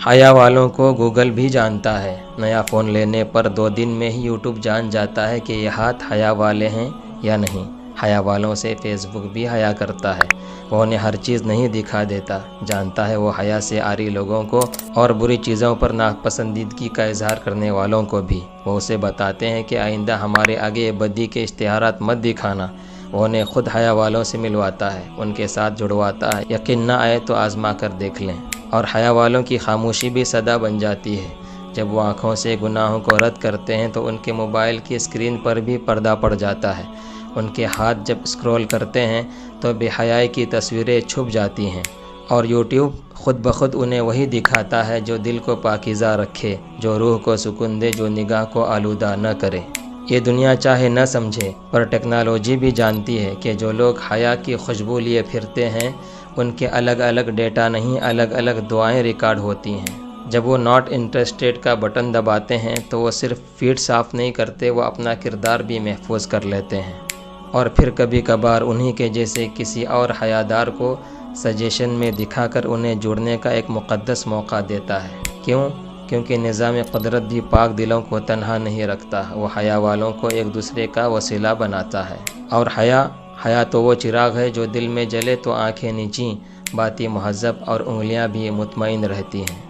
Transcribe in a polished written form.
حیا والوں کو گوگل بھی جانتا ہے۔ نیا فون لینے پر 2 دن میں ہی یوٹیوب جان جاتا ہے کہ یہ ہاتھ حیا والے ہیں یا نہیں۔ حیا والوں سے فیس بک بھی حیا کرتا ہے۔ وہ انہیں ہر چیز نہیں دکھا دیتا، جانتا ہے وہ حیا سے عاری لوگوں کو اور بری چیزوں پر ناپسندیدگی کا اظہار کرنے والوں کو بھی۔ وہ اسے بتاتے ہیں کہ آئندہ ہمارے آگے بدی کے اشتہارات مت دکھانا۔ وہ انہیں خود حیا والوں سے ملواتا ہے، ان کے ساتھ جڑواتا ہے۔ یقین نہ آئے تو آزما کر دیکھ لیں۔ اور حیا والوں کی خاموشی بھی صدا بن جاتی ہے۔ جب وہ آنکھوں سے گناہوں کو رد کرتے ہیں تو ان کے موبائل کی اسکرین پر بھی پردہ پڑ جاتا ہے۔ ان کے ہاتھ جب اسکرول کرتے ہیں تو بے حیائی کی تصویریں چھپ جاتی ہیں، اور یوٹیوب خود بخود انہیں وہی دکھاتا ہے جو دل کو پاکیزہ رکھے، جو روح کو سکون دے، جو نگاہ کو آلودہ نہ کرے۔ یہ دنیا چاہے نہ سمجھے، پر ٹیکنالوجی بھی جانتی ہے کہ جو لوگ حیا کی خوشبو لیے پھرتے ہیں ان کے الگ الگ ڈیٹا نہیں، الگ الگ دعائیں ریکارڈ ہوتی ہیں۔ جب وہ ناٹ انٹرسٹیڈ کا بٹن دباتے ہیں تو وہ صرف فیڈ صاف نہیں کرتے، وہ اپنا کردار بھی محفوظ کر لیتے ہیں۔ اور پھر کبھی کبھار انہی کے جیسے کسی اور حیادار کو سجیشن میں دکھا کر انہیں جڑنے کا ایک مقدس موقع دیتا ہے۔ کیونکہ نظام قدرت بھی پاک دلوں کو تنہا نہیں رکھتا، وہ حیا والوں کو ایک دوسرے کا وسیلہ بناتا ہے۔ اور حیا تو وہ چراغ ہے جو دل میں جلے تو آنکھیں نیچی، باتی مہذب اور انگلیاں بھی مطمئن رہتی ہیں۔